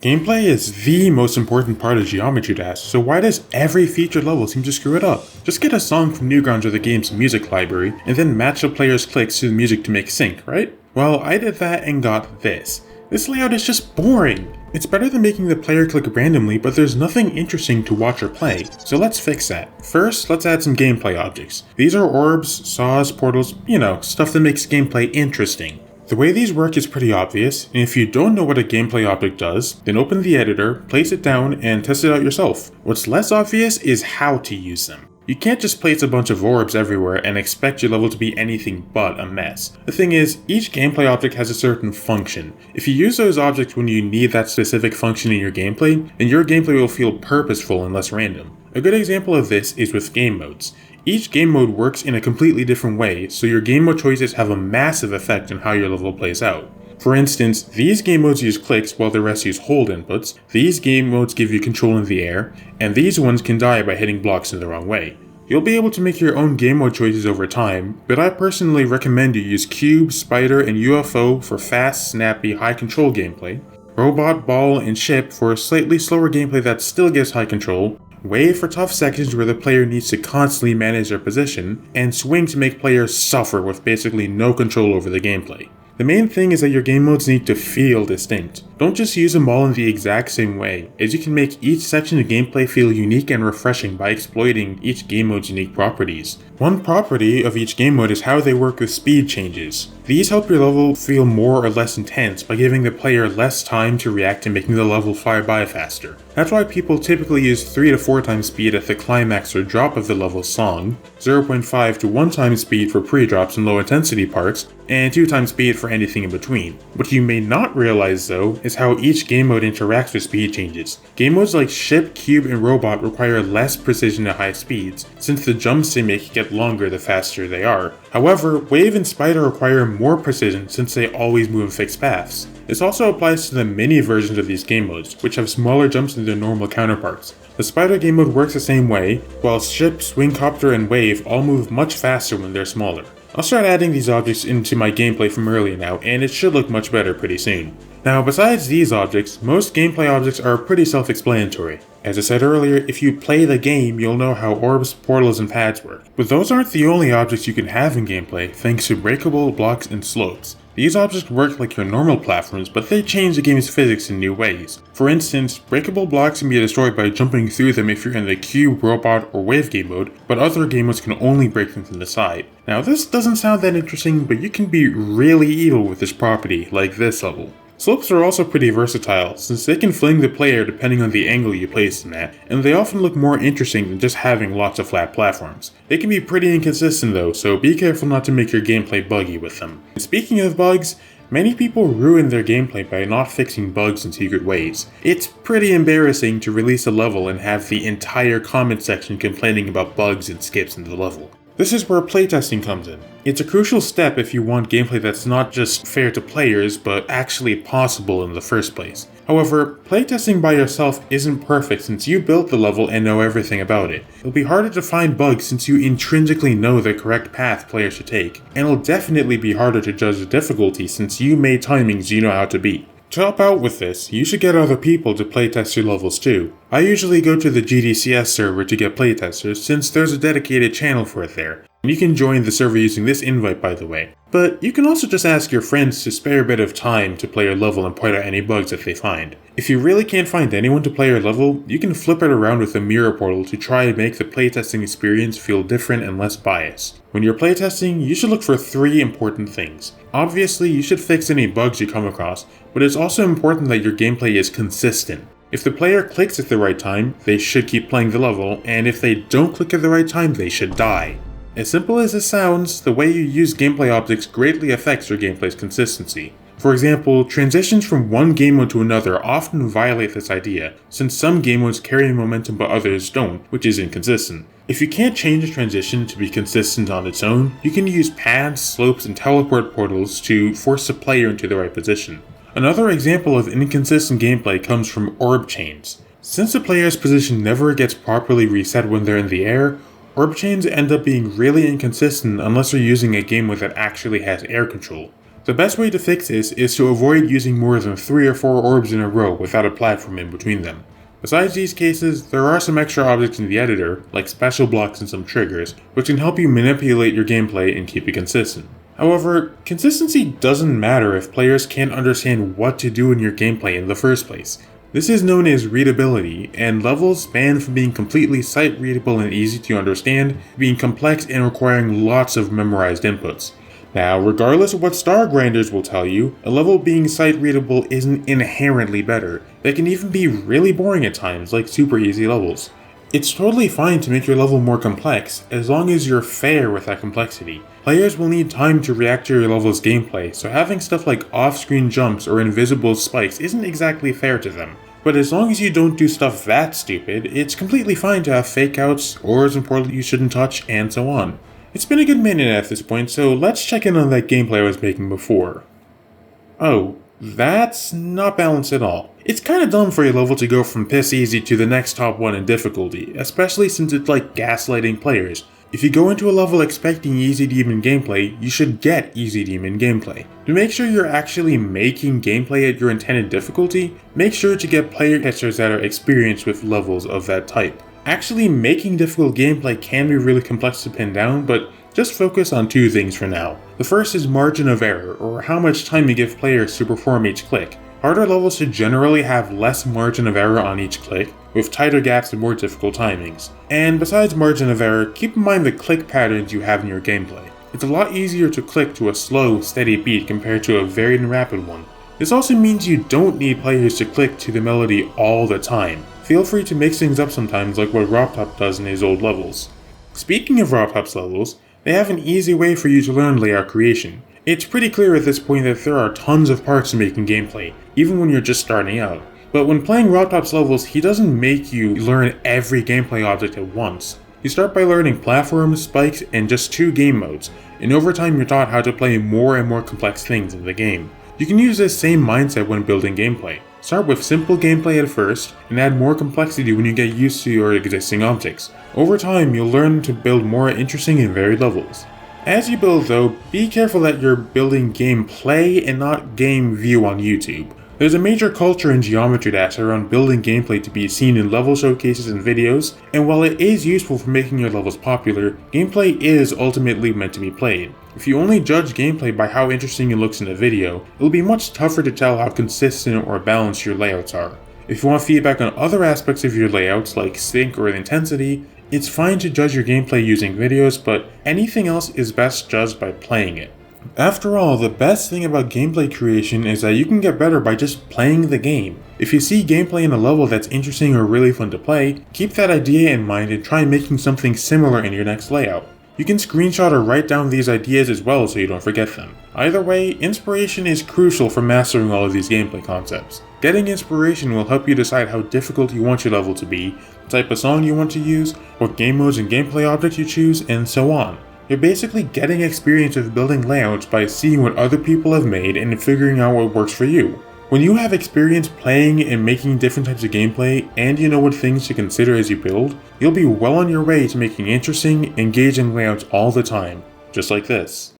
Gameplay is the most important part of Geometry Dash, so why does every featured level seem to screw it up? Just get a song from Newgrounds or the game's music library, and then match the player's clicks to the music to make sync, right? Well, I did that and got this. This layout is just boring. It's better than making the player click randomly, but there's nothing interesting to watch or play, so let's fix that. First, let's add some gameplay objects. These are orbs, saws, portals, stuff that makes gameplay interesting. The way these work is pretty obvious, and if you don't know what a gameplay object does, then open the editor, place it down, and test it out yourself. What's less obvious is how to use them. You can't just place a bunch of orbs everywhere and expect your level to be anything but a mess. The thing is, each gameplay object has a certain function. If you use those objects when you need that specific function in your gameplay, then your gameplay will feel purposeful and less random. A good example of this is with game modes. Each game mode works in a completely different way, so your game mode choices have a massive effect on how your level plays out. For instance, these game modes use clicks while the rest use hold inputs, these game modes give you control in the air, and these ones can die by hitting blocks in the wrong way. You'll be able to make your own game mode choices over time, but I personally recommend you use cube, spider, and UFO for fast, snappy, high control gameplay, robot, ball, and ship for slightly slower gameplay that still gives high control, wave for tough sections where the player needs to constantly manage their position, and swing to make players suffer with basically no control over the gameplay. The main thing is that your game modes need to feel distinct. Don't just use them all in the exact same way, as you can make each section of gameplay feel unique and refreshing by exploiting each game mode's unique properties. One property of each game mode is how they work with speed changes. These help your level feel more or less intense by giving the player less time to react and making the level fly by faster. That's why people typically use 3 to 4 times speed at the climax or drop of the level's song, 0.5 to 1 times speed for pre-drops and low intensity parts, and 2 times speed for anything in between. What you may not realize though is how each game mode interacts with speed changes. Game modes like Ship, Cube, and Robot require less precision at high speeds, since the jumps they make get longer the faster they are. However, Wave and Spider require more precision since they always move in fixed paths. This also applies to the mini versions of these game modes, which have smaller jumps than their normal counterparts. The Spider game mode works the same way, while Ship, Swingcopter, and Wave all move much faster when they're smaller. I'll start adding these objects into my gameplay from earlier now, and it should look much better pretty soon. Now, besides these objects, most gameplay objects are pretty self-explanatory. As I said earlier, if you play the game, you'll know how orbs, portals, and pads work. But those aren't the only objects you can have in gameplay, thanks to breakable, blocks, and slopes. These objects work like your normal platforms, but they change the game's physics in new ways. For instance, breakable blocks can be destroyed by jumping through them if you're in the cube, robot, or wave game mode, but other game modes can only break them from the side. Now this doesn't sound that interesting, but you can be really evil with this property, like this level. Slopes are also pretty versatile, since they can fling the player depending on the angle you place them at, and they often look more interesting than just having lots of flat platforms. They can be pretty inconsistent though, so be careful not to make your gameplay buggy with them. And speaking of bugs, many people ruin their gameplay by not fixing bugs in secret ways. It's pretty embarrassing to release a level and have the entire comment section complaining about bugs and skips in the level. This is where playtesting comes in. It's a crucial step if you want gameplay that's not just fair to players, but actually possible in the first place. However, playtesting by yourself isn't perfect since you built the level and know everything about it. It'll be harder to find bugs since you intrinsically know the correct path players should take, and it'll definitely be harder to judge the difficulty since you made timings you know how to beat. To help out with this, you should get other people to playtest your levels too. I usually go to the GDCS server to get playtesters since there's a dedicated channel for it there. And you can join the server using this invite by the way. But you can also just ask your friends to spare a bit of time to play your level and point out any bugs that they find. If you really can't find anyone to play your level, you can flip it around with a mirror portal to try and make the playtesting experience feel different and less biased. When you're playtesting, you should look for 3 important things. Obviously, you should fix any bugs you come across, but it's also important that your gameplay is consistent. If the player clicks at the right time, they should keep playing the level, and if they don't click at the right time, they should die. As simple as it sounds, the way you use gameplay objects greatly affects your gameplay's consistency. For example, transitions from one game mode to another often violate this idea, since some game modes carry momentum but others don't, which is inconsistent. If you can't change a transition to be consistent on its own, you can use paths, slopes, and teleport portals to force the player into the right position. Another example of inconsistent gameplay comes from orb chains. Since the player's position never gets properly reset when they're in the air, orb chains end up being really inconsistent unless you're using a game mode that actually has air control. The best way to fix this is to avoid using more than 3 or 4 orbs in a row without a platform in between them. Besides these cases, there are some extra objects in the editor, like special blocks and some triggers, which can help you manipulate your gameplay and keep it consistent. However, consistency doesn't matter if players can't understand what to do in your gameplay in the first place. This is known as readability, and levels span from being completely sight-readable and easy to understand, to being complex and requiring lots of memorized inputs. Now, regardless of what star grinders will tell you, a level being sight-readable isn't inherently better. They can even be really boring at times, like super easy levels. It's totally fine to make your level more complex, as long as you're fair with that complexity. Players will need time to react to your level's gameplay, so having stuff like off-screen jumps or invisible spikes isn't exactly fair to them. But as long as you don't do stuff that stupid, it's completely fine to have fake outs, ores and portals you shouldn't touch, and so on. It's been a good minute at this point, so let's check in on that gameplay I was making before. Oh, that's not balanced at all. It's kinda dumb for a level to go from piss easy to the next top one in difficulty, especially since it's like gaslighting players. If you go into a level expecting easy demon gameplay, you should get easy demon gameplay. To make sure you're actually making gameplay at your intended difficulty, make sure to get player testers that are experienced with levels of that type. Actually making difficult gameplay can be really complex to pin down, but just focus on 2 things for now. The first is margin of error, or how much time you give players to perform each click. Harder levels should generally have less margin of error on each click, with tighter gaps and more difficult timings. And besides margin of error, keep in mind the click patterns you have in your gameplay. It's a lot easier to click to a slow, steady beat compared to a varied and rapid one. This also means you don't need players to click to the melody all the time. Feel free to mix things up sometimes like what RobTop does in his old levels. Speaking of RobTop's levels, they have an easy way for you to learn layout creation. It's pretty clear at this point that there are tons of parts to making gameplay, even when you're just starting out. But when playing RobTop's levels, he doesn't make you learn every gameplay object at once. You start by learning platforms, spikes, and just 2 game modes, and over time you're taught how to play more and more complex things in the game. You can use this same mindset when building gameplay. Start with simple gameplay at first, and add more complexity when you get used to your existing objects. Over time, you'll learn to build more interesting and varied levels. As you build though, be careful that you're building gameplay and not game view on YouTube. There's a major culture in Geometry Dash around building gameplay to be seen in level showcases and videos, and while it is useful for making your levels popular, gameplay is ultimately meant to be played. If you only judge gameplay by how interesting it looks in a video, it'll be much tougher to tell how consistent or balanced your layouts are. If you want feedback on other aspects of your layouts like sync or intensity, it's fine to judge your gameplay using videos, but anything else is best judged by playing it. After all, the best thing about gameplay creation is that you can get better by just playing the game. If you see gameplay in a level that's interesting or really fun to play, keep that idea in mind and try making something similar in your next layout. You can screenshot or write down these ideas as well so you don't forget them. Either way, inspiration is crucial for mastering all of these gameplay concepts. Getting inspiration will help you decide how difficult you want your level to be, the type of song you want to use, what game modes and gameplay objects you choose, and so on. You're basically getting experience with building layouts by seeing what other people have made and figuring out what works for you. When you have experience playing and making different types of gameplay, and you know what things to consider as you build, you'll be well on your way to making interesting, engaging layouts all the time, just like this.